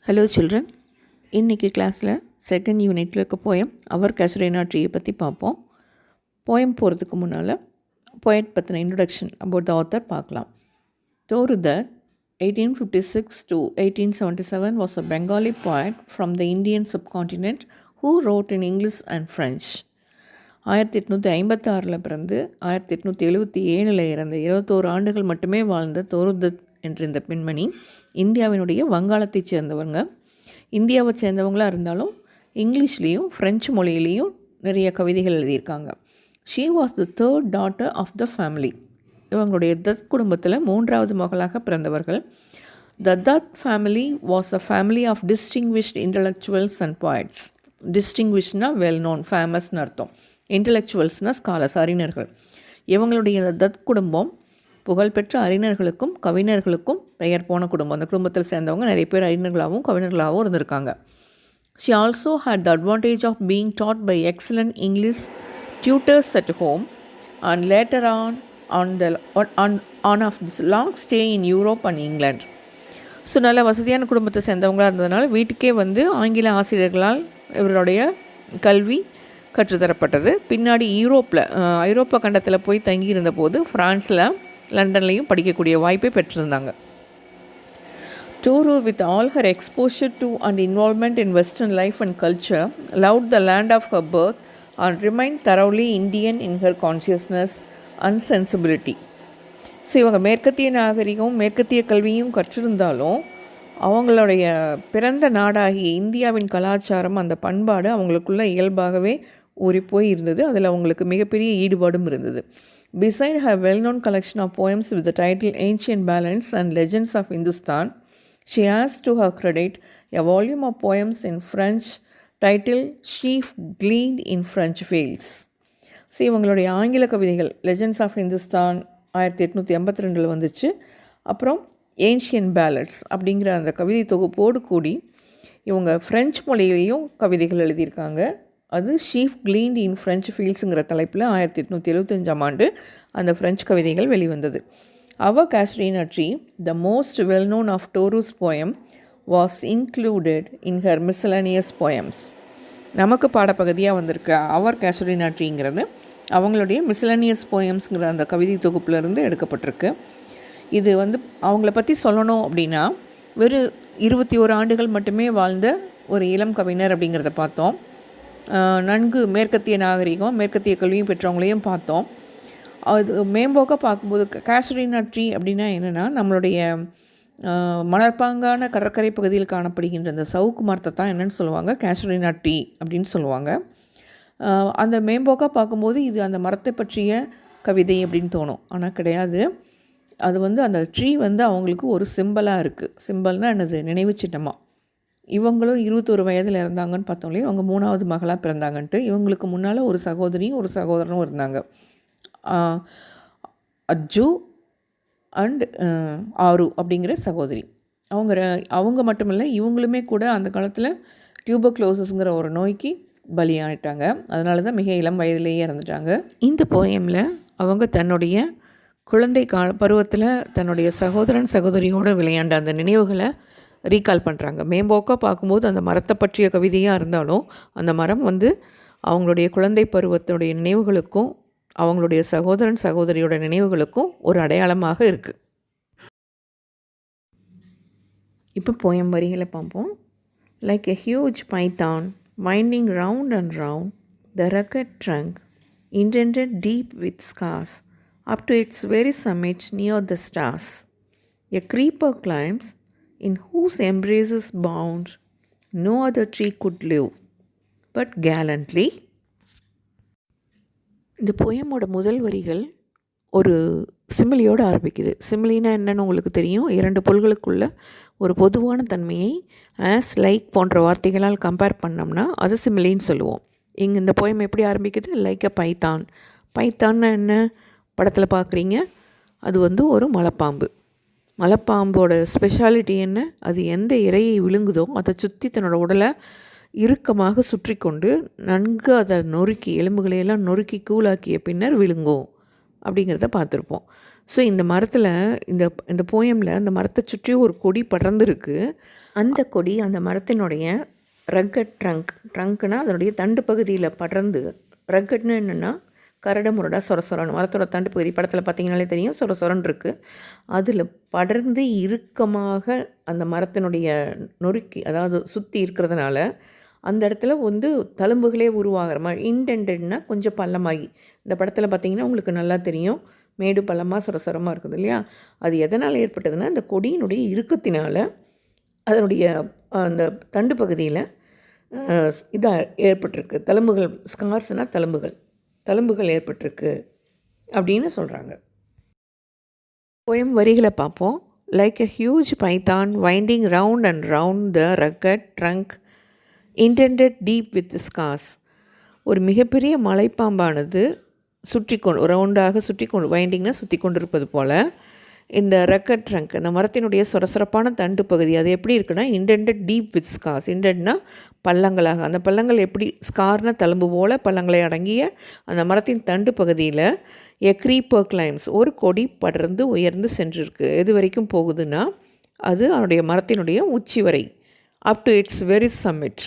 Hello children, இன்றைக்கி கிளாஸில் second யூனிட்டில் இருக்க போயம் அவர் கசுரேனா ட்ரீயை பற்றி பார்ப்போம். போயம் போகிறதுக்கு முன்னால் போயட் பற்றின இன்ட்ரொடக்ஷன் அபவுட் த ஆத்தர் பார்க்கலாம். தோருதர் 1856 to 1877 was a Bengali poet from the Indian subcontinent who wrote in English and French. 1856 பிறந்து 1877 இறந்த 21 ஆண்டுகள் மட்டுமே வாழ்ந்த தோருதத் என்ற இந்த பெண்மணி இந்தியாவினுடைய வங்காளத்தை சேர்ந்தவங்க. இந்தியாவை சேர்ந்தவங்களாக இருந்தாலும் இங்கிலீஷ்லேயும் ஃப்ரெஞ்சு மொழியிலையும் நிறைய கவிதைகள் எழுதியிருக்காங்க. She was the third daughter of the family. இவங்களுடைய தத் குடும்பத்தில் 3வது மகளாக பிறந்தவர்கள். The Dutt family was a family of distinguished intellectuals and poets. டிஸ்டிங்விஷ்னா வெல் நோன், ஃபேமஸ்னு அர்த்தம். இன்டலெக்சுவல்ஸ்னால் ஸ்காலர்ஸ், அறிஞர்கள். இவங்களுடைய தத் குடும்பம் புகழ்பெற்ற அறிஞர்களுக்கும் கவிஞர்களுக்கும் பெயர் போன குடும்பம். அந்த குடும்பத்தில் சேர்ந்தவங்க நிறைய பேர் அறிஞர்களாகவும் கவிஞர்களாகவும் இருந்திருக்காங்க. She also had the advantage of being taught by excellent English tutors at home and later on of this long stay in Europe and England. So நல்ல வசதியான குடும்பத்தை சேர்ந்தவங்களாக இருந்ததுனால வீட்டுக்கே வந்து ஆங்கில ஆசிரியர்களால் இவருடைய கல்வி கற்றுத்தரப்பட்டது. பின்னாடி ஐரோப்பா கண்டத்தில் போய் தங்கியிருந்த போது ஃப்ரான்ஸில், லண்டன்லையும் படிக்கக்கூடிய வாய்ப்பை பெற்றிருந்தாங்க. Toru, with all her exposure to and involvement in Western life and culture, loved the land of her birth and remained thoroughly Indian in her consciousness and sensibility. So இவங்க மேற்கத்திய நாகரிகம், மேற்கத்திய கல்வியும் கற்றிருந்தாலும் அவங்களுடைய பிறந்த நாடாகிய இந்தியாவின் கலாச்சாரம், அந்த பண்பாடு அவங்களுக்குள்ள இயல்பாகவே ஊறிப்போய் இருந்தது. அதில் அவங்களுக்கு மிகப்பெரிய ஈடுபாடும் இருந்தது. Beside her well-known collection of poems with the title Ancient Ballads and Legends of Hindustan, she has to her credit a volume of poems in French titled Sheaf Gleaned in French Fields. So இவங்களுடைய ஆங்கில கவிதைகள் legends of Hindustan 1882 வந்துச்சு. அப்புறம் ancient pallets அப்படிங்கிற அந்த கவிதை தொகுப்போடு கூடி இவங்க ஃப்ரெஞ்சு மொழியிலையும் கவிதைகள் எழுதியிருக்காங்க. அது ஷீஃப் கிளீன்ட் இன் ஃப்ரெஞ்சு ஃபீல்ட்ஸுங்கிற தலைப்பில் 1875 ஆண்டு அந்த ஃப்ரெஞ்சு கவிதைகள் வெளிவந்தது. அவர் casuarina tree, the most well known of Toru's poem, was included in her miscellaneous poems. நமக்கு பாடப்பகுதியாக வந்திருக்க அவர் கசுரேனா ட்ரீங்கிறது அவங்களுடைய மிஸ்சலேனியஸ் போயம்ஸுங்கிற அந்த கவிதை தொகுப்பிலிருந்து எடுக்கப்பட்டிருக்கு. இது வந்து அவங்கள பற்றி சொல்லணும் அப்படின்னா வெறும் 21 ஆண்டுகள் மட்டுமே வாழ்ந்த ஒரு இளம் கவிஞர் அப்படிங்கிறத பார்த்தோம். நன்கு மேற்கத்திய நாகரிகம், மேற்கத்திய கல்வியும் பெற்றவங்களையும் பார்த்தோம். அது மேம்போக்க பார்க்கும்போது கசுரேனா ட்ரீ அப்படின்னா என்னென்னா, நம்மளுடைய மணற்பாங்கான கடற்கரை பகுதியில் காணப்படுகின்ற அந்த சவுக்கு மரத்தை தான் என்னென்னு சொல்லுவாங்க, கசுரேனா ட்ரீ அப்படின்னு சொல்லுவாங்க. அந்த மேம்போக்க பார்க்கும்போது இது அந்த மரத்தை பற்றிய கவிதை அப்படின்னு தோணும். ஆனால் கிடையாது. அது வந்து அந்த ட்ரீ வந்து அவங்களுக்கு ஒரு சிம்பலாக இருக்குது. சிம்பல்னால் என்னது, நினைவு சின்னமாக. இவங்களும் 21 வயதில் இறந்தாங்கன்னு பார்த்தோம் இல்லையா, அவங்க 3வது மகளாக பிறந்தாங்கன்ட்டு. இவங்களுக்கு முன்னால் ஒரு சகோதரியும் ஒரு சகோதரனும் இருந்தாங்க, அஜ்ஜு அண்ட் ஆரு அப்படிங்கிற சகோதரி. அவங்க மட்டுமில்லை, இவங்களுமே கூட அந்த காலத்தில் டியூபர்குலோசிஸ்ங்கிற ஒரு நோய்க்கு பலியாயிட்டாங்க. அதனால தான் மிக இளம் வயதிலேயே இறந்துட்டாங்க. இந்த போயமில் அவங்க தன்னுடைய குழந்தை பருவத்தில் தன்னுடைய சகோதரியோடு விளையாண்ட அந்த நினைவுகளை ரீகால் பண்ணுறாங்க. மேம்போக்காக பார்க்கும்போது அந்த மரத்தை பற்றிய கவிதையாக இருந்தாலும் அந்த மரம் வந்து அவங்களுடைய குழந்தை பருவத்தினுடைய நினைவுகளுக்கும் அவங்களுடைய சகோதரியோட நினைவுகளுக்கும் ஒரு அடையாளமாக இருக்குது. இப்போ போயம் வரிகளை பார்ப்போம். Like a huge Python winding round and round the rugged trunk, indented deep with scars, up to its very summit near the stars, a creeper climbs in whose embraces bound no other tree could live but gallantly. இந்த போயமோட முதல் வரிகள் ஒரு சிமிலியோடு ஆரம்பிக்குது. சிமிலினா என்னென்னு உங்களுக்கு தெரியும். 2 பொருள்களுக்குள்ள ஒரு பொதுவான தன்மையை ஆஸ், லைக் போன்ற வார்த்தைகளால் கம்பேர் பண்ணோம்னா அது சிமிலின்னு சொல்லுவோம். இங்கே இந்த போயம் எப்படி ஆரம்பிக்குது, லைக் அ பைத்தான். பைத்தான்னா என்ன, படத்தில் பார்க்குறீங்க, அது வந்து ஒரு மலைப்பாம்பு. மலைப்பாம்போட ஸ்பெஷாலிட்டி என்ன, அது எந்த இரையை விழுங்குதோ அதை சுற்றி தன்னோட உடலை இறுக்கமாக சுற்றி கொண்டு நன்கு அதை நொறுக்கி, எலும்புகளையெல்லாம் நொறுக்கி கூழாக்கிய பின்னர் விழுங்கும் அப்படிங்கிறத பார்த்துருப்போம். ஸோ இந்த மரத்தில் இந்த போயமில் அந்த மரத்தை சுற்றி ஒரு கொடி படர்ந்துருக்கு. அந்த கொடி அந்த மரத்தினுடைய ரக்கட் ட்ரங்க்னா அதனுடைய தண்டு பகுதியில் படர்ந்து, ரக்கட்னு என்னென்னா கரடு முரடாக சொரன்னு மரத்தோட தண்டு பகுதி படத்தில் பார்த்திங்கனாலே தெரியும், சொரன்னு இருக்குது. அதில் படர்ந்து இறுக்கமாக அந்த மரத்தினுடைய நொறுக்கி, அதாவது சுற்றி இருக்கிறதுனால அந்த இடத்துல வந்து தழும்புகளே உருவாகிற மாதிரி, இன்டென்டட்னா கொஞ்சம் பள்ளமாகி, இந்த படத்தில் பார்த்திங்கன்னா உங்களுக்கு நல்லா தெரியும், மேடு பள்ளமாக சொரமாக இருக்குது இல்லையா. அது எதனால் ஏற்பட்டதுன்னா இந்த கொடியினுடைய இறுக்கத்தினால் அதனுடைய அந்த தண்டு பகுதியில் இதாக ஏற்பட்டிருக்கு, தழும்புகள். ஸ்கார்ஸ்னால் தழும்புகள் ஏற்பட்டிருக்கு அப்படின்னு சொல்கிறாங்க. போயம் வரிகளை பார்ப்போம். Like a huge python winding round and round the rugged trunk indented deep with scars. ஒரு மிகப்பெரிய மலைப்பாம்பானது ரவுண்டாக சுற்றி கொண்டு, வைண்டிங்னா சுற்றி கொண்டிருப்பது போல் இந்த ரக்கட் ட்ரங்க், இந்த மரத்தினுடைய சொரசொரப்பான தண்டு பகுதி அது எப்படி இருக்குன்னா இன்டெண்டட் டீப் வித் ஸ்கார்ஸ். இன்டெட்னா பள்ளங்களாக, அந்த பள்ளங்கள் எப்படி ஸ்கார்னா தழும்பு போல் பள்ளங்களை அடங்கிய அந்த மரத்தின் தண்டு பகுதியில் எ க்ரீப்பர் கிளைம்ஸ், ஒரு கொடி படர்ந்து உயர்ந்து சென்றிருக்கு. எது வரைக்கும் போகுதுன்னா அது அதனுடைய மரத்தினுடைய உச்சி வரை, up to its very summit.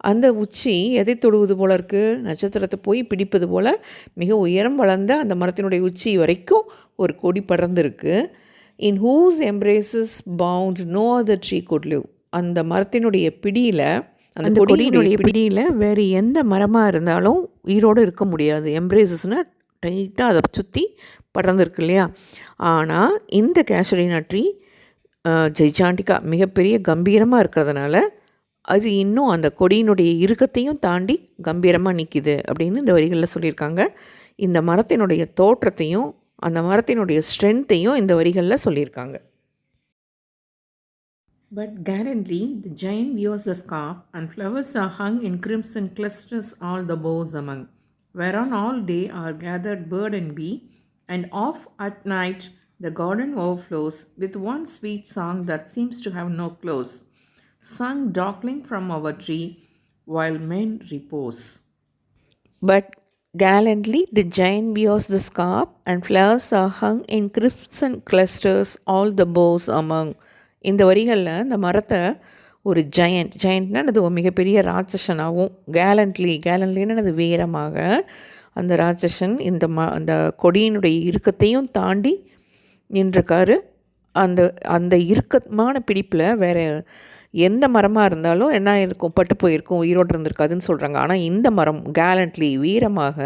அந்த உச்சி எதை தொடுவது போல் இருக்குது, நட்சத்திரத்தை போய் பிடிப்பது போல் மிக உயரம் வளர்ந்த அந்த மரத்தினுடைய உச்சி வரைக்கும் ஒரு கொடி படர்ந்துருக்கு. In whose embraces bound no other tree could live. அந்த மரத்தினுடைய பிடியில், அந்த கொடியினுடைய பிடியில் வேறு எந்த மரமாக இருந்தாலும் உயிரோடு இருக்க முடியாது. எம்ப்ரேசஸ்னால் டைட்டாக அதை சுற்றி படர்ந்துருக்கு இல்லையா. ஆனால் இந்த கேஷரினா ட்ரீ ஜெய்சாண்டிக்கா மிகப்பெரிய கம்பீரமாக இருக்கிறதுனால அது இன்னும் அந்த கொடியினுடைய இறுக்கத்தையும் தாண்டி கம்பீரமாக நிற்கிது அப்படின்னு இந்த வரிகளில் சொல்லியிருக்காங்க. இந்த மரத்தினுடைய தோற்றத்தையும் அந்த மரத்தினுடைய ஸ்ட்ரென்த்தையும் இந்த வரிகளில் சொல்லியிருக்காங்க. But gallantly the giant wears the scarf, and flowers are hung in crimson clusters all the boughs among, whereon all day are gathered bird and bee, and off at night the garden overflows with one sweet song that seems to have no close, sung darkling from our tree while men repose. But gallantly the giant wears the scarf, and flowers are hung in crimson clusters all the boughs among. இந்த வரிகளில் இந்த மரத்தை ஒரு ஜெயண்ட்னா அது மிகப்பெரிய ராட்சசனாகவும், கேலண்ட்லின்னு அது வீரமாக அந்த ராட்சசன் அந்த கொடியினுடைய இறுக்கத்தையும் தாண்டி நின்றிருக்காரு. அந்த இறுக்கமான பிடிப்பில் வேறு எந்த மரமாக இருந்தாலும் என்ன இருக்கும், பட்டு போயிருக்கும், உயிரோடு இருந்திருக்காதுன்னு சொல்கிறாங்க. ஆனால் இந்த மரம் கேலண்ட்லி வீரமாக,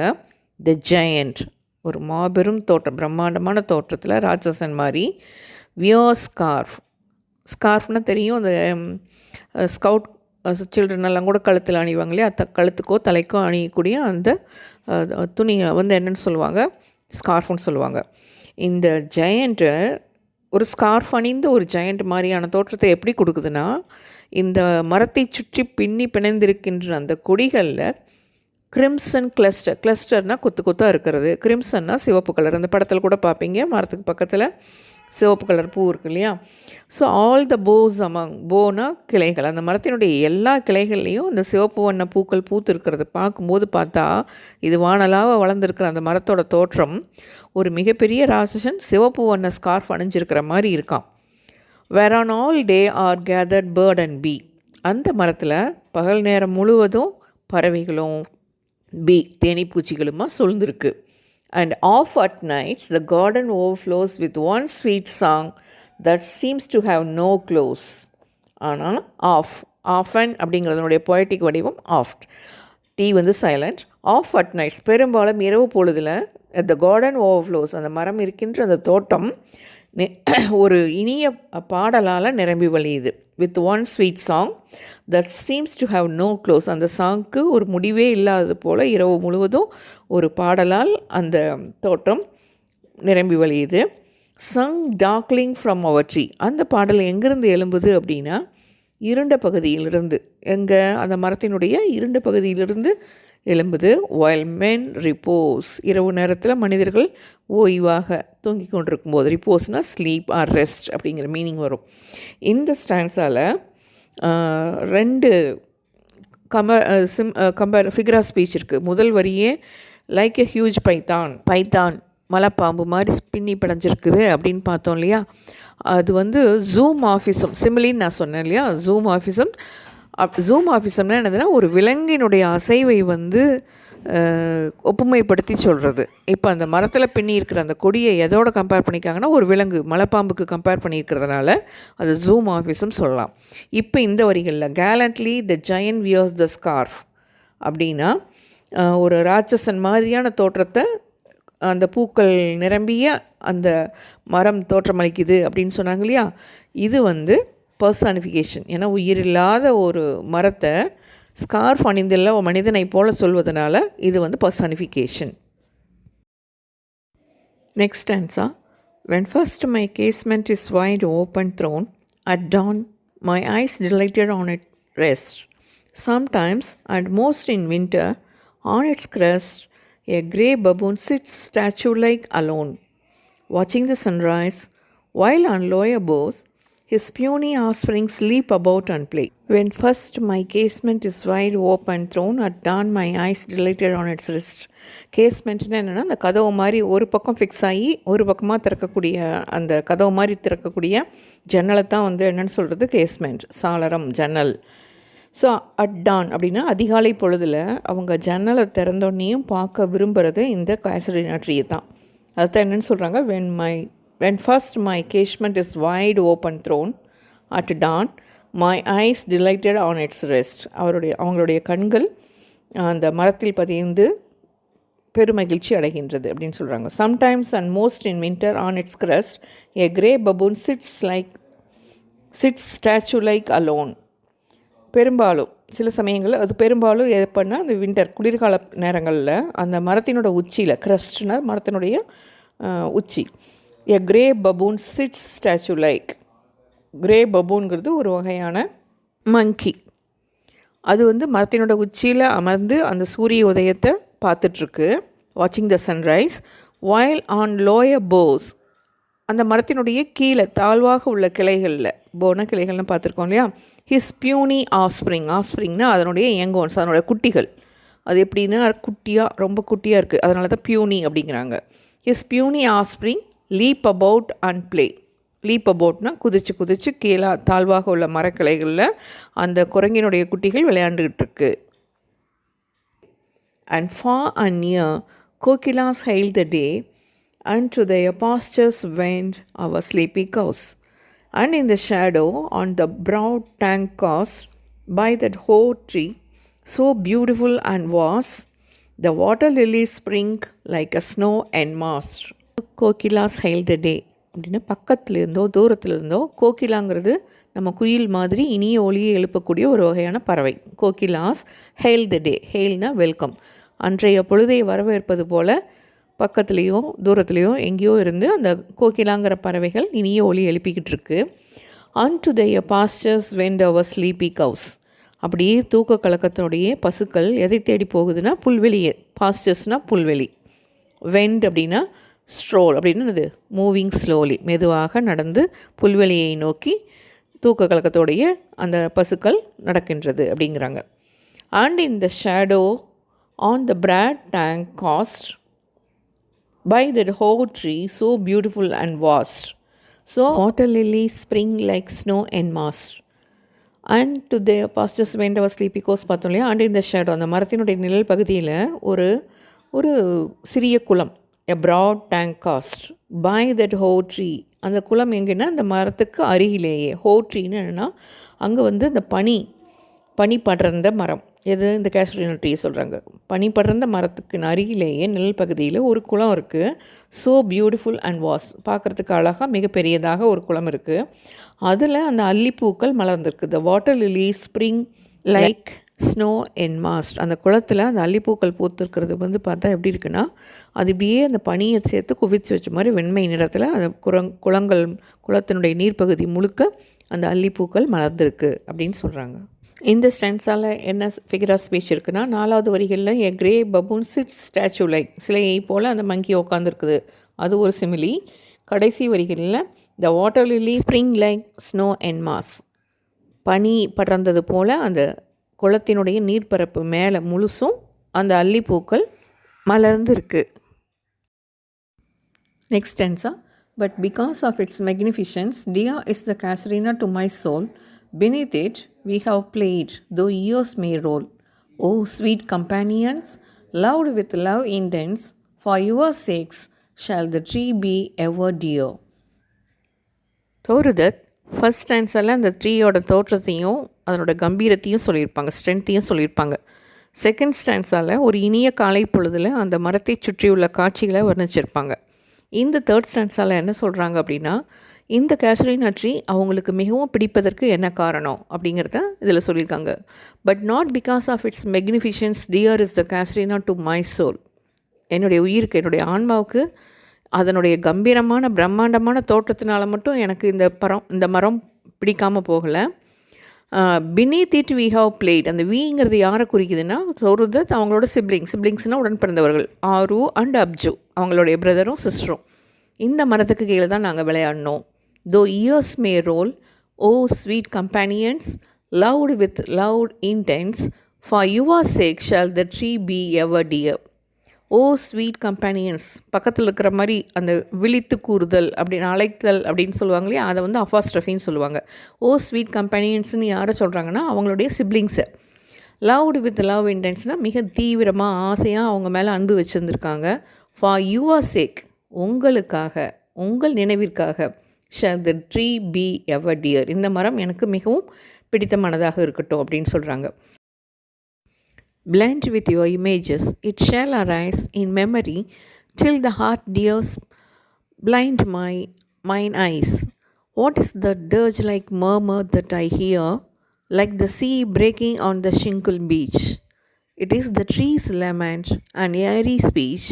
த ஜெயண்ட் ஒரு மாபெரும் தோற்றம், பிரம்மாண்டமான தோற்றத்தில் ராட்சசன் மாதிரி, வியர் ஸ்கார்ஃப்னா தெரியும், அந்த ஸ்கவுட் சில்ட்ரன் எல்லாம் கூட கழுத்தில் அணிவாங்க இல்லையா, கழுத்துக்கோ தலைக்கோ அணியக்கூடிய அந்த துணியை வந்து என்னென்னு சொல்லுவாங்க, ஸ்கார்ஃப்னு சொல்லுவாங்க. இந்த ஜெயண்ட்டு ஒரு ஸ்கார்ஃப் அணிந்த ஒரு ஜெயண்ட் மாதிரியான தோற்றத்தை எப்படி கொடுக்குதுன்னா, இந்த மரத்தை சுற்றி பிணைந்திருக்கின்ற அந்த கொடிகளில் கிரிம்சன் கிளஸ்டர்னால் கொத்தாக இருக்கிறது, கிரிம்சன்னா சிவப்பு கலர். அந்த படத்தில் கூட பார்ப்பீங்க, மரத்துக்கு பக்கத்தில் சிவப்பு கலர் பூ இருக்கு இல்லையா. So all the boughs among, போனா கிளைகள், அந்த மரத்தினுடைய எல்லா கிளைகள்லேயும் இந்த சிவப்பு வண்ண பூக்கள் பூத்து இருக்கிறது பார்க்கும்போது பார்த்தா இது வானலாக வளர்ந்துருக்கிற அந்த மரத்தோட தோற்றம் ஒரு மிகப்பெரிய ராட்சசன் சிவப்பு வண்ண ஸ்கார்ஃப் அணிஞ்சிருக்கிற மாதிரி இருக்கான். Where on all day are gathered bird and bee. அந்த மரத்தில் பகல் நேரம் முழுவதும் பறவைகளும் தேனீப்பூச்சிகளுமா சூழ்ந்திருக்கு. And off at nights the garden overflows with one sweet song that seems to have no close. ஆனால் often அப்படிங்கிறதுனுடைய பொயட்டிக் வடிவம் ஆஃப்ட், டி வந்து சைலண்ட். ஆஃப் அட் நைட்ஸ் பெரும்பாலும் இரவு பொழுதில் த கார்டன் ஓவர்ஃப்ளோஸ், அந்த மரம் இருக்கின்ற அந்த தோட்டம் ஒரு இனிய பாடலால் நிரம்பி வழியுது. With one sweet song that seems to have no close, அந்த சாங்க்கு ஒரு முடிவே இல்லாதது போல் இரவு முழுவதும் ஒரு பாடலால் அந்த தோட்டம் நிரம்பி வழியுது. சங் டார்க்லிங் ஃப்ரம் அவர் ட்ரீ, அந்த பாடல் எங்கேருந்து எழும்புது அப்படின்னா இருண்ட பகுதியிலிருந்து, அந்த மரத்தினுடைய இருண்ட பகுதியிலிருந்து எழும்புது. while men repose, இரவு நேரத்தில் மனிதர்கள் ஓய்வாக தூங்கி கொண்டிருக்கும் போது, ரிப்போஸ்னால் ஸ்லீப் ஆர் ரெஸ்ட் அப்படிங்கிற மீனிங் வரும். இந்த ஸ்டான்ஸால் 2 கம்பேர் ஃபிகர் ஆஃப் ஸ்பீச் இருக்குது. முதல் வரியே லைக் எ ஹியூஜ் பைத்தான், மலைப்பாம்பு மாதிரி பின்னி பிணைஞ்சிருக்குது அப்படின்னு பார்த்தோம் இல்லையா, அது வந்து ஜூமார்ஃபிசம். சிமிலின்னு நான் சொன்னேன் இல்லையா, ஜூமார்ஃபிசம். ஜூமார்ஃபிசம்னா என்னதுன்னா, ஒரு விலங்கினுடைய அசைவை வந்து ஒப்புமைப்படுத்தி சொல்கிறது. இப்போ அந்த மரத்தில் பின்னி இருக்கிற அந்த கொடியை எதோட கம்பேர் பண்ணிக்காங்கன்னா, ஒரு விலங்கு மலைப்பாம்புக்கு கம்பேர் பண்ணியிருக்கிறதுனால அது ஜூமார்ஃபிசம் சொல்லலாம். இப்போ இந்த வரிகளில் கேலண்ட்லி த ஜயன்ட் வியர்ஸ் த ஸ்கார்ஃப் அப்படின்னா, ஒரு ராட்சசன் மாதிரியான தோற்றத்தை அந்த பூக்கள் நிரம்பிய அந்த மரம் தோற்றமளிக்குது அப்படின்னு சொன்னாங்க இல்லையா, இது வந்து பர்சானிஃபிகேஷன். ஏன்னா உயிரில்லாத ஒரு மரத்தை ஸ்கார்ஃப் அணிந்துள்ள ஒரு மனிதனை போல சொல்வதனால இது வந்து personification. Next answer. When first my casement is wide open thrown, at dawn my eyes delighted on it rest. Sometimes, and most in winter, on its crest, a grey baboon sits statue-like alone, watching the sunrise, while on lower boughs, his puny offspring sleep about and play. When first my casement is wide open thrown, at dawn my eyes delighted on its rest. கேஸ்மெண்ட்னா என்னென்னா, அந்த கதவு மாதிரி ஒரு பக்கம் fix ஆகி ஒரு பக்கமாக திறக்கக்கூடிய அந்த கதவு மாதிரி திறக்கக்கூடிய ஜன்னலை தான் வந்து என்னென்னு சொல்கிறது, கேஸ்மெண்ட், சாளரம், ஜன்னல். ஸோ அட் டான் அப்படின்னா அதிகாலை பொழுதில் அவங்க ஜன்னலை திறந்தோன்னையும் பார்க்க விரும்புகிறது இந்த கேசரினா ட்ரீயை தான். அதுதான் என்னென்னு சொல்கிறாங்க, when first my casement is wide open thrown, at dawn my eyes delighted on its rest. அவங்களுடைய கண்கள் அந்த மரத்தில் பதிந்து பெருமகிழ்ச்சி அடைகின்றது அப்படின்னு சொல்கிறாங்க. Sometimes and most in winter, on its crest, a grey baboon sits statue-like alone. பெரும்பாலும் சில சமயங்களில் அது பெரும்பாலும் எப்படின்னா அந்த வின்டர் குளிர்கால நேரங்களில் அந்த மரத்தினோட உச்சியில், கிரஸ்ட்னா மரத்தினுடைய உச்சி, a grey baboon sits statue like. Grey பபூன்கிறது ஒரு வகையான மங்கி. அது வந்து மரத்தினோட உச்சியில் அமர்ந்து அந்த சூரிய உதயத்தை பார்த்துட்ருக்கு, வாட்சிங் the sunrise, while on lower boughs. அந்த மரத்தினுடைய கீழே தாழ்வாக உள்ள கிளைகளில், போன கிளைகள்னு பார்த்துருக்கோம் இல்லையா, ஹிஸ் பியூனி ஆஃப்ஸ்ப்ரிங்னா அதனுடைய யங்கோன்ஸ், அதனுடைய குட்டிகள். அது எப்படின்னா குட்டியாக, ரொம்ப குட்டியாக இருக்குது, அதனால தான் பியூனி அப்படிங்கிறாங்க. His puny offspring leap about and play. Leap அபவுட்னா குதிச்சு கீழே தாழ்வாக உள்ள மரக்கிளைகளில் அந்த குரங்கினுடைய குட்டிகள் விளையாண்டுக்கிட்டு இருக்கு. And far and near, kokilas hailed the day, and to their pastures went our sleepy cows. And in the shadow, on the broad tank caused by that whole tree, so beautiful and vast, the water lilies spring like a snow en mass. Kokilas hailed the day அப்படின்னா பக்கத்தில் இருந்தோ தூரத்தில் இருந்தோ, கோகிலாங்கிறது நம்ம குயில் மாதிரி இனிய ஒளியை எழுப்பக்கூடிய ஒரு வகையான பறவை. கோகிலாஸ் ஹெயில் த டே. ஹெயில்னா வெல்கம். அன்றைய பொழுதை வரவேற்பது போல் பக்கத்துலேயோ தூரத்துலேயோ எங்கேயோ இருந்து அந்த கோகிலாங்கிற பறவைகள் இனிய ஒளி எழுப்பிக்கிட்டு இருக்கு. And their pastures went our sleepy cows. அப்படியே தூக்க கலக்கத்தினுடைய பசுக்கள் எதை தேடி போகுதுன்னா புல்வெளியே. பாஸ்டர்ஸ்னால் புல்வெளி. வெண்ட் அப்படின்னா ஸ்ட்ரோல் அப்படின்னு அது மூவிங் ஸ்லோலி, மெதுவாக நடந்து புல்வெளியை நோக்கி தூக்க கலக்கத்தோடைய அந்த பசுக்கள் நடக்கின்றது அப்படிங்கிறாங்க. And in the shadow on the broad tank cast by that whole tree so beautiful and vast, so water lilies spring like snow en mass. And to their pastures went our sleepy cows. பார்த்தோம் இல்லையா, and இந்த shadow அந்த மரத்தினுடைய நிழல் பகுதியில் ஒரு சிறிய குளம், a broad tank cast by that hoar tree. அந்த குளம் எங்கன்னா அந்த மரத்துக்கு அருகிலேயே. ஹோ ட்ரீன்னு என்னென்னா அங்கே வந்து இந்த பனி படர்ந்த மரம், எது இந்த கேசரினா ட்ரீ சொல்கிறாங்க. பனி படர்ந்த மரத்துக்கு அருகிலேயே நிழல் பகுதியில் ஒரு குளம் இருக்குது. ஸோ பியூட்டிஃபுல் அண்ட் வாஸ், பார்க்குறதுக்கு அழகாக மிகப்பெரியதாக ஒரு குளம் இருக்குது. அதில் அந்த அல்லிப்பூக்கள் மலர்ந்துருக்கு. The water lily spring like snow enmassed. அந்த குளத்தில் அந்த அல்லிப்பூக்கள் பூத்துருக்கிறது வந்து பார்த்தா எப்படி இருக்குன்னா, அது இப்படியே அந்த பனியை சேர்த்து குவிச்சு வச்ச மாதிரி வெண்மை நிறத்தில் அந்த குளத்தினுடைய நீர்ப்பகுதி முழுக்க அந்த அல்லிப்பூக்கள் மலர்ந்துருக்கு அப்படின்னு சொல்கிறாங்க. இந்த ஸ்டான்ஸால் என்ன ஃபிகர் ஆஃப் ஸ்பீச் இருக்குன்னா, 4வது வரிகளில் a grey baboon sits statue like, சிலையை போல் அந்த மங்கி உட்காந்துருக்குது, அது ஒரு சிமிலி. கடைசி வரிகளில் த water lily spring like snow என் மாஸ், பனி படர்ந்தது போல் அந்த குளத்தினுடைய நீர்ப்பரப்பு மேலே முழுசும் அந்த அல்லிப்பூக்கள் மலர்ந்து இருக்குது. Next stanza. But because of its magnificence, dear is the Casuarina to my soul. Beneath it we have played, though years may roll. O sweet companions, loved with love intense, for your sakes shall the tree be ever dear. தோறுதத் first ஸ்டான்ஸில் அந்த ட்ரீயோட தோற்றத்தையும் அதனோட கம்பீரத்தையும் சொல்லியிருப்பாங்க, ஸ்ட்ரென்த்தையும் சொல்லியிருப்பாங்க. Second ஸ்டான்ஸால் ஒரு இனிய காலை பொழுதில் அந்த மரத்தை சுற்றியுள்ள காட்சிகளை வர்ணிச்சிருப்பாங்க. இந்த தேர்ட் ஸ்டான்ஸால் என்ன சொல்கிறாங்க அப்படின்னா, இந்த கேசுரினா ட்ரீ அவங்களுக்கு மிகவும் பிடிப்பதற்கு என்ன காரணம் அப்படிங்கிறத இதில் சொல்லியிருக்காங்க. But not because of its magnificence dear is the casuarina to my soul. என்னுடைய உயிருக்கு, என்னுடைய ஆன்மாவுக்கு அதனுடைய கம்பீரமான பிரம்மாண்டமான தோற்றத்தினால மட்டும் எனக்கு இந்த மரம் பிடிக்காமல் போகலை. Beneath it we have played. அந்த விங்கிறது யாரை குறிக்குதுன்னா, சொருதத் அவங்களோட சிப்ளிங்ஸ்னால் உடன் பிறந்தவர்கள், ஆரு அண்ட் அப்ஜு அவங்களுடைய பிரதரும் சிஸ்டரும். இந்த மரத்துக்கு கீழே தான் நாங்கள் விளையாடினோம். Though years may roll, O sweet companions, loved with love intense, for your sake shall the tree be ever dear. O sweet companions, பக்கத்தில் இருக்கிற மாதிரி அந்த விழித்து கூறுதல் அப்படின்னு அழைத்தல் அப்படின்னு சொல்லுவாங்க இல்லையா, அதை வந்து அஃபாஸ்ட்ரஃபின்னு சொல்லுவாங்க. ஓ ஸ்வீட் கம்பேனியன்ஸ்னு யாரை சொல்கிறாங்கன்னா, அவங்களுடைய சிப்ளிங்ஸை. லவ்டு வித் லவ் இன்டென்ஸ்னால் மிக தீவிரமாக ஆசையாக அவங்க மேலே அன்பு வச்சுருந்துருக்காங்க. ஃபார் யுவர் சேக், உங்களுக்காக, உங்கள் நினைவிற்காக, shall the tree be ever dear, இந்த மரம் எனக்கு மிகவும் பிடித்தமானதாக இருக்கட்டும் அப்படின்னு சொல்கிறாங்க. Blend with your images, it shall arise in memory, till the heart dares blind mine eyes. What is the dirge-like murmur that I hear, like the sea breaking on the shingle beach? It is the tree's lament and airy speech,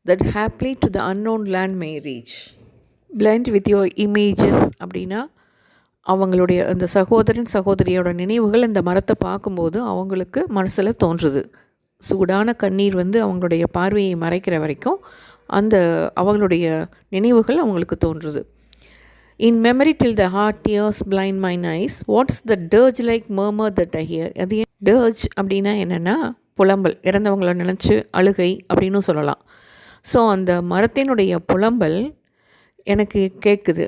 that haply to the unknown land may reach. Blend with your images அப்படின்னா, அவங்களுடைய அந்த சகோதரன் சகோதரியோட நினைவுகள் இந்த மரத்தை பார்க்கும்போது அவங்களுக்கு மனசில் தோன்றுது. சூடான கண்ணீர் வந்து அவங்களுடைய பார்வையை மறைக்கிற வரைக்கும் அந்த அவங்களுடைய நினைவுகள் அவங்களுக்கு தோன்றுது. In memory till the hot tears blind mine eyes, what is the dirge like murmur that I hear. அது டர்ஜ் அப்படின்னா என்னென்னா புலம்பல், இறந்தவங்களை நினச்சி அழுகை அப்படின்னு சொல்லலாம். ஸோ அந்த மரத்தினுடைய புலம்பல் எனக்கு கேட்குது.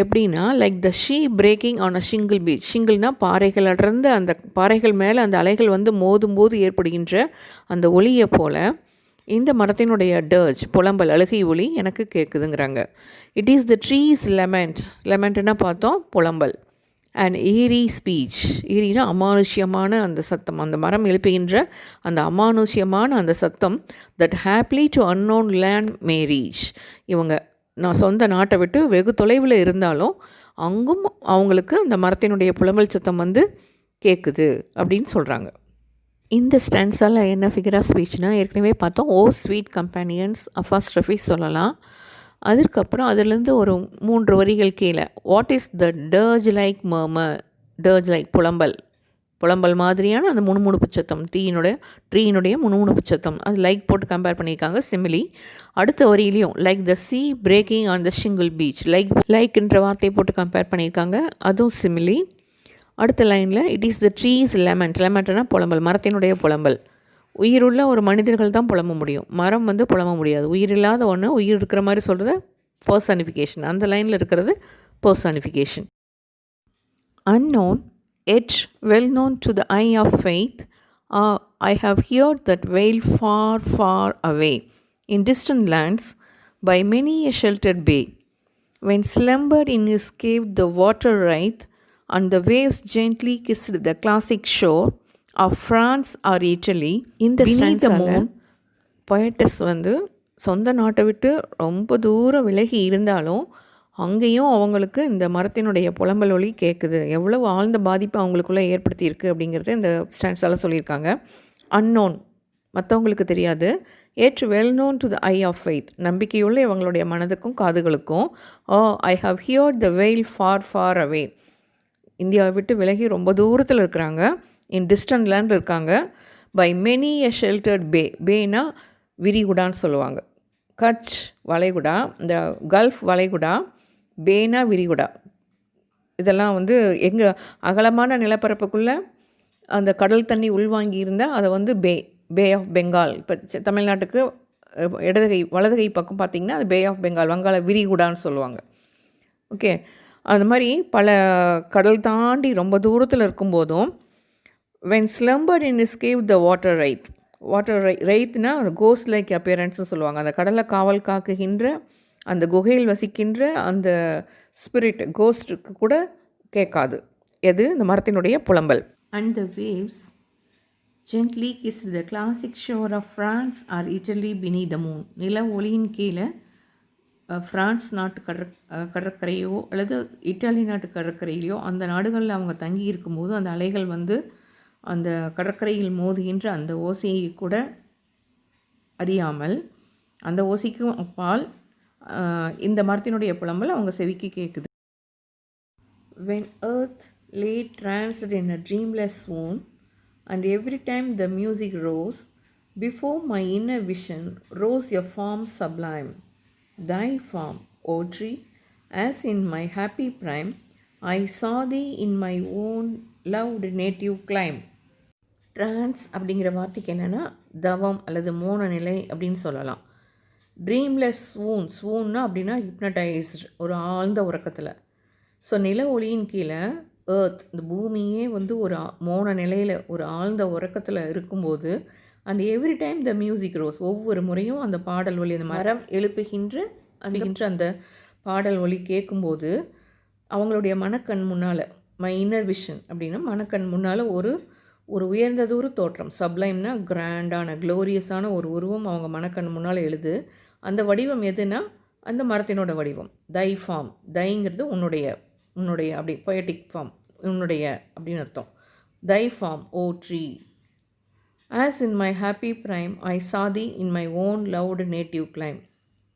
எப்படின்னா, like the sea breaking on a shingle beach. ஷிங்கிள்னால் பாறைகள் அடர்ந்து அந்த பாறைகள் மேலே அந்த அலைகள் வந்து மோதும்போது ஏற்படுகின்ற அந்த ஒளியை போல் இந்த மரத்தினுடைய டர்ஜ் புலம்பல் அழுகை ஒளி எனக்கு கேட்குதுங்கிறாங்க. It is the tree's lament. லெமெண்ட்னா பார்த்தோம் புலம்பல். And eerie speech. ஈரினா அமானுஷ்யமான அந்த சத்தம், அந்த மரம் எழுப்புகின்ற அந்த அமானுஷ்யமான அந்த சத்தம். That haply to unknown land may reach. இவங்க நான் சொந்த நாட்டை விட்டு வெகு தொலைவில் இருந்தாலும் அங்கும் அவங்களுக்கு அந்த மரத்தினுடைய புலம்பல் சத்தம் வந்து கேட்குது அப்படின்னு சொல்கிறாங்க. இந்த ஸ்டான்ஸால் என்ன ஃபிகர் ஆஃப் ஸ்பீச்னால் ஏற்கனவே பார்த்தோம். ஓ ஸ்வீட் கம்பேனியன்ஸ் அஃபாஸ்ட்ரஃபி சொல்லலாம். அதுக்கப்புறம் அதுலேருந்து ஒரு 3 வரிகள் கீழே what is the dirge like murmur. Dirge like புலம்பல் மாதிரியான அந்த முணுமுணுப்பு சத்தம், ட்ரீயினுடைய முணுமுணுப்பு சத்தம். அது லைக் போட்டு கம்பேர் பண்ணியிருக்காங்க சிமிலி. அடுத்த வரியிலையும் like the sea breaking on the shingle beach, லைக்ன்ற வார்த்தையை போட்டு கம்பேர் பண்ணியிருக்காங்க, அதுவும் சிமிலி. அடுத்த லைனில் இட் இஸ் த ட்ரீஸ் லெமெண்ட்னா புலம்பல், மரத்தினுடைய புலம்பல். உயிருள்ள ஒரு மனிதர்கள் தான் புலம்ப முடியும், மரம் வந்து புலம்ப முடியாது. உயிர் இல்லாத ஒன்று உயிர் இருக்கிற மாதிரி சொல்கிறது பர்சானிஃபிகேஷன். அந்த லைனில் இருக்கிறது personification. Unknown yet well known to the eye of faith, I have heard that wail far, far away, in distant lands, by many a sheltered bay. When slumbered in his cave the water writhed, and the waves gently kissed the classic shore of France or Italy. In the stanza the moon, poetess வந்து சொந்த நாட்டை விட்டு ரொம்ப தூரம் விலகி இருந்தாலும் அங்கேயும் அவங்களுக்கு இந்த மரத்தினுடைய புலம்பல் ஒலி கேட்குது. எவ்வளவு ஆழ்ந்த பாதிப்பு அவங்களுக்குள்ளே ஏற்படுத்தியிருக்கு அப்படிங்கிறத இந்த ஸ்டான்ஸால் சொல்லியிருக்காங்க. அன்னோன், மற்றவங்களுக்கு தெரியாது. Yet well known to the eye of faith, நம்பிக்கையுள்ள இவங்களுடைய மனதுக்கும் காதுகளுக்கும். ஐ ஹவ் ஹியர்ட் த வெயில் ஃபார் ஃபார் அவே, இந்தியாவை விட்டு விலகி ரொம்ப தூரத்தில் இருக்கிறாங்க. இன் டிஸ்டன்ட் லேண்ட் இருக்காங்க. பை மெனி எ ஷெல்டர்ட் பே, பேனா விரிகுடான்னு சொல்லுவாங்க. கட்ச் வளைகுடா, இந்த கல்ஃப் வளைகுடா, பேனா விரிகுடா, இதெல்லாம் வந்து எங்கள் அகலமான நிலப்பரப்புக்குள்ளே அந்த கடல் தண்ணி உள்வாங்கி இருந்தால் அதை வந்து பே ஆஃப் பெங்கால். இப்போ தமிழ்நாட்டுக்கு வலது கை பக்கம் பார்த்திங்கன்னா அது பே ஆஃப் பெங்கால், வங்காள விரிகுடான்னு சொல்லுவாங்க. ஓகே, அது மாதிரி பல கடல் தாண்டி ரொம்ப தூரத்தில் இருக்கும்போதும் when slumbered in his cave the water ரைத்னா அந்த கோஸ்ட் லைக் அப்பியரன்ஸ்னு சொல்லுவாங்க. அந்த கடலை காவல் காக்குகின்ற அந்த குகையில் வசிக்கின்ற அந்த ஸ்பிரிட் கோஸ்ட்டுக்கு கூட கேட்காது எது இந்த மரத்தினுடைய புலம்பல். And the waves gently kissed the classic shore of France or Italy beneath the moon. நில ஒளியின் கீழே ஃப்ரான்ஸ் நாட்டு கடற்கரையோ அல்லது இட்டாலி நாட்டு கடற்கரையிலையோ அந்த நாடுகளில் அவங்க தங்கி இருக்கும்போது அந்த அலைகள் வந்து அந்த கடற்கரையில் மோதுகின்ற அந்த ஓசையை கூட அறியாமல் அந்த ஓசைக்கும் அப்பால் இந்த மரத்தினுடைய புலம்பல் அவங்க செவிக்கு கேட்குது. When earth lay tranced in a dreamless swoon, and every time the music rose, before my inner vision rose a form sublime. Thy form, O tree, as in my happy prime, I saw thee in my own loved native clime. Trance அப்படிங்கிற வார்த்தைக்கு என்னென்னா தவம் அல்லது மோன நிலை அப்படின்னு சொல்லலாம். Dreamless ஸ்வூன்னா அப்படின்னா ஹிப்னடைஸ்டு, ஒரு ஆழ்ந்த உறக்கத்தில். ஸோ நில ஒளியின் கீழே ஏர்த், இந்த பூமியே வந்து ஒரு மோன நிலையில் ஒரு ஆழ்ந்த உறக்கத்தில் இருக்கும்போது and every time the music rose, ஒவ்வொரு முறையும் அந்த பாடல் ஒலி, அந்த மரம் எழுப்புகின்ற அந்த பாடல் ஒலி கேட்கும்போது அவங்களுடைய மனக்கண் முன்னால், மை இன்னர் விஷன் அப்படின்னா மனக்கண் முன்னால் ஒரு உயர்ந்ததொரு தோற்றம், சப்ளைம்னா கிராண்டான க்ளோரியஸான ஒரு உருவம் அவங்க மனக்கண் முன்னால் எழுது. அந்த வடிவம் எதுனா அந்த மரத்தினோட வடிவம். தை ஃபார்ம், தைங்கிறது உன்னுடைய அப்படி பொயட்டிக் ஃபார்ம், உன்னுடைய அப்படின்னு அர்த்தம். Thy form O tree, as in my happy prime I saw thee in my own loved native clime.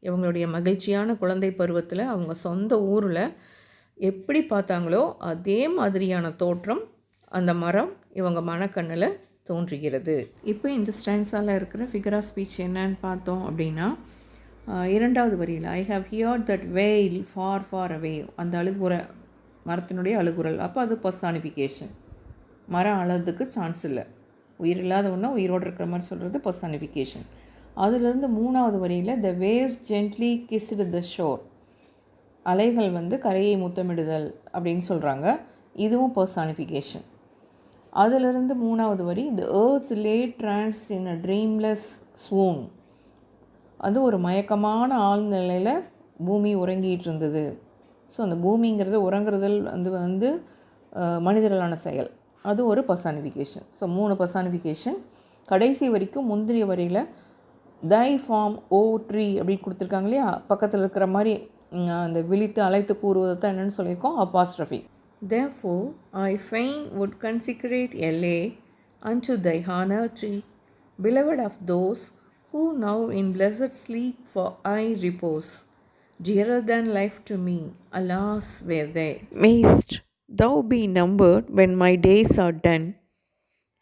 இவங்களுடைய மகிழ்ச்சியான குழந்தை பருவத்தில் அவங்க சொந்த ஊரில் எப்படி பார்த்தாங்களோ அதே மாதிரியான தோற்றம் அந்த மரம் இவங்க மனக்கண்ணில் தோன்றுகிறது. இப்போ இந்த ஸ்டான்ஸால் இருக்கிற ஃபிகர் ஆஃப் ஸ்பீச் என்னன்னு பார்த்தோம் அப்படின்னா, இரண்டாவது வரியில் ஐ ஹவ் ஹியர்ட் தட் வெயில் ஃபார் ஃபார் அவே, அந்த அழுகுற மரத்தினுடைய அழுகுரல். அப்போ அது பர்சானிஃபிகேஷன். மரம் அழகுக்கு சான்ஸ் இல்லை, உயிர் இல்லாத ஒன்றா உயிரோடு இருக்கிற மாதிரி சொல்கிறது பர்சானிஃபிகேஷன். அதிலிருந்து மூணாவது வரியில் த வேவ்ஸ் ஜென்ட்லி கிஸ்டு த ஷோர், அலைகள் வந்து கரையை முத்தமிடுதல் அப்படின்னு சொல்கிறாங்க, இதுவும் பர்சானிஃபிகேஷன். அதிலிருந்து மூணாவது வரி the earth Leh trans in a dreamless ஸ்வூன், அது ஒரு மயக்கமான ஆழ்நிலையில் பூமி உறங்கிட்டு இருந்தது. ஸோ அந்த பூமிங்கிறது உறங்குறதல் வந்து மனிதர்களான செயல், அது ஒரு பர்சானிஃபிகேஷன். So 3 personification. கடைசி வரைக்கும் முந்திரிய வரியில் தை ஃபார்ம் ஓ ட்ரீ அப்படின்னு கொடுத்துருக்காங்க இல்லையா, பக்கத்தில் இருக்கிற மாதிரி அந்த விழித்து அழைத்து கூறுவது தான் என்னென்னு சொல்லியிருக்கோம், apostrophe. Therefore I fain would consecrate a lay unto thy honor tree, beloved of those who now in blessed sleep for I repose. Dearer than life to me, alas, were they. Mayst thou be numbered when my days are done,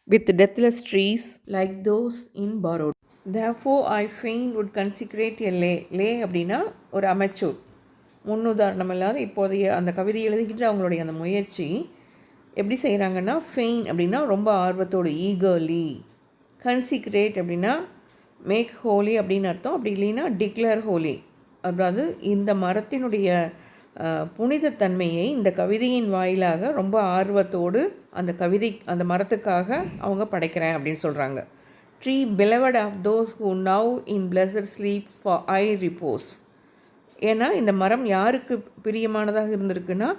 with deathless trees like those in borrowed. Therefore I fain would consecrate a lay அப்படின்னா ஒரு amateur, முன்னுதாரணம் இல்லாத இப்போதைய அந்த கவிதை எழுதுகின்ற அவங்களுடைய அந்த முயற்சி எப்படி செய்கிறாங்கன்னா, ஃபெயின் அப்படின்னா ரொம்ப ஆர்வத்தோடு, ஈகர்லி. கன்சிக்ரேட் அப்படின்னா மேக் ஹோலி அப்படின்னு அர்த்தம், அப்படி இல்லைன்னா டிக்ளேர் ஹோலி. அதாவது இந்த மரத்தினுடைய புனிதத்தன்மையை இந்த கவிதையின் வாயிலாக ரொம்ப ஆர்வத்தோடு அந்த மரத்துக்காக அவங்க படைக்கிறேன் அப்படின்னு சொல்கிறாங்க. Tree beloved of those who now in blessed sleep for I repose. ஏன்னா இந்த மரம் யாருக்கு பிரியமானதாக இருந்திருக்குன்னா,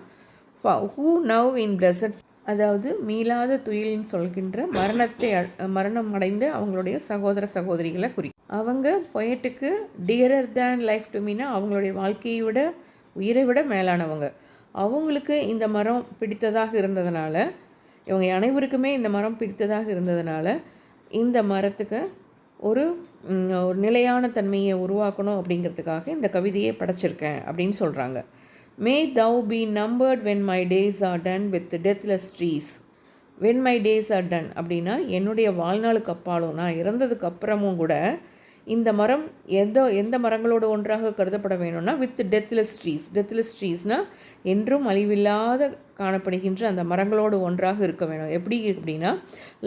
who now in blessed, அதாவது மீளாத துயிலின்னு சொல்கின்ற மரணம் அடைந்த அவங்களுடைய சகோதர சகோதரிகளை குறிக்கும். அவங்க பொயட்டுக்கு டியரர் தேன் லைஃப் டு மீனா அவங்களுடைய வாழ்க்கையை விட உயிரை விட மேலானவங்க. அவங்களுக்கு இந்த மரம் பிடித்ததாக இருந்ததுனால, இவங்க அனைவருக்குமே இந்த மரம் பிடித்ததாக இருந்ததுனால இந்த மரத்துக்கு ஒரு நிலையான தன்மையை உருவாக்கணும் அப்படிங்கிறதுக்காக இந்த கவிதையை படைச்சிருக்கேன் அப்படின்னு சொல்கிறாங்க. மே thou be numbered when my days are done with deathless trees. when my days are done அப்படின்னா என்னுடைய வாழ்நாளுக்கு அப்பாலும் நான் இறந்ததுக்கு அப்புறமும் கூட இந்த மரம் எந்த மரங்களோடு ஒன்றாக கருதப்பட வேணும்னா வித் டெத்லெஸ் ட்ரீஸ். டெத்லெஸ் ட்ரீஸ்னால் என்றும் அழிவில்லாத காணப்படுகின்ற அந்த மரங்களோடு ஒன்றாக இருக்க வேணும். எப்படி அப்படின்னா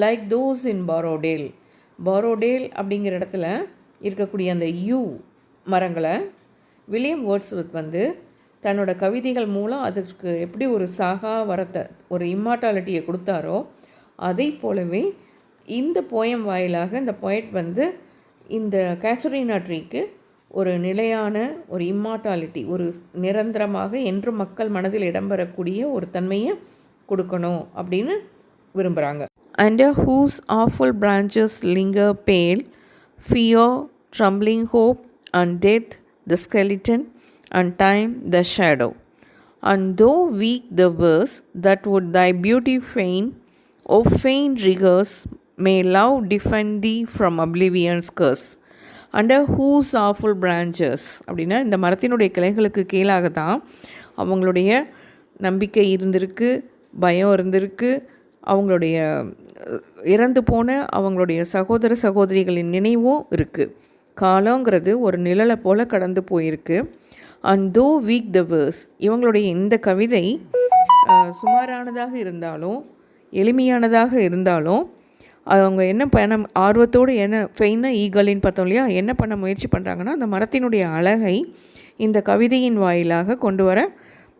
லைக் தோஸ் இன் பாரோடேல். பாரோடேல் அப்படிங்கிற இடத்துல இருக்கக்கூடிய அந்த யூ மரங்களை வில்லியம் வேர்ட்ஸ்வொர்த் வந்து தன்னோட கவிதைகள் மூலம் அதற்கு எப்படி ஒரு சாகா வரத்தை, ஒரு இம்மார்டாலிட்டியை கொடுத்தாரோ, அதை போலவே இந்த போயம் வாயிலாக இந்த போயட் வந்து இந்த கேசுரினா ட்ரீக்கு ஒரு நிலையான ஒரு இம்மார்டாலிட்டி, ஒரு நிரந்தரமாக என்றும் மக்கள் மனதில் இடம்பெறக்கூடிய ஒரு தன்மையை கொடுக்கணும் அப்படின்னு விரும்புகிறாங்க. Under whose awful branches linger pale fear, trembling hope, and death the skeleton, and time the shadow. And though weak the verse that would thy beauty feign, O faint rigors, may love defend thee from oblivion's curse. Under whose awful branches அப்படின்னா இந்த மரத்தினுடைய கிளைகளுக்கு கீழாக தான் அவங்களுடைய நம்பிக்கை இருந்திருக்கு, பயம் இருந்திருக்கு, அவங்களுடைய இறந்து போன அவங்களுடைய சகோதர சகோதரிகளின் நினைவும் இருக்குது. காலங்கிறது ஒரு நிழலை போல் கடந்து போயிருக்கு. அண்ட் தோ வீக் த வேர்ஸ், இவங்களுடைய இந்த கவிதை சுமாரானதாக இருந்தாலும் எளிமையானதாக இருந்தாலும் அவங்க என்ன பண்ண ஆர்வத்தோடு என்ன ஃபெயினாக ஈகலின்னு பார்த்தோம் இல்லையா, என்ன பண்ண முயற்சி பண்ணுறாங்கன்னா அந்த மரத்தினுடைய அழகை இந்த கவிதையின் வாயிலாக கொண்டு வர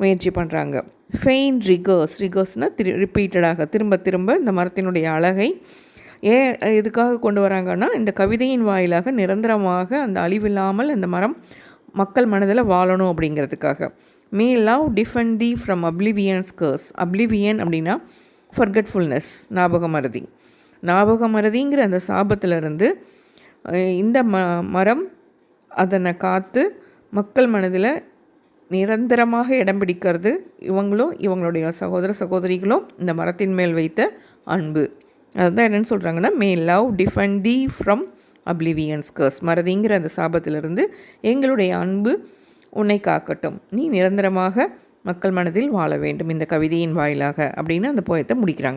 முயற்சி பண்ணுறாங்க. ஃபெயின் ரிகர்ஸ்னால் ரிப்பீட்டடாக திரும்ப திரும்ப இந்த மரத்தினுடைய அழகை எதுக்காக கொண்டு வராங்கன்னா இந்த கவிதையின் வாயிலாக நிரந்தரமாக அந்த அழிவில்லாமல் அந்த மரம் மக்கள் மனதில் வாழணும் அப்படிங்கிறதுக்காக. மே love defend the from அப்ளிவியன்ஸ் கர்ஸ். Oblivion அப்படின்னா ஃபர்கட்ஃபுல்னஸ், ஞாபகமறதிங்கிற அந்த சாபத்திலிருந்து இந்த மரம் அதனை காத்து மக்கள் மனதில் நிரந்தரமாக இடம் பிடிக்கிறது இவங்களும் இவங்களுடைய சகோதர சகோதரிகளும் இந்த மரத்தின் மேல் வைத்த அன்பு. அதுதான் என்னென்னு சொல்கிறாங்கன்னா, மே லவ் டிஃபெண்ட் தி ஃப்ரம் அப்ளிவியன்ஸ் கர்ஸ். மறதிங்கிற அந்த சாபத்திலிருந்து எங்களுடைய அன்பு உன்னை காக்கட்டும், நீ நிரந்தரமாக மக்கள் மனதில் வாழ வேண்டும் இந்த கவிதையின் வாயிலாக அப்படின்னு அந்த போயத்தை முடிக்கிறாங்க.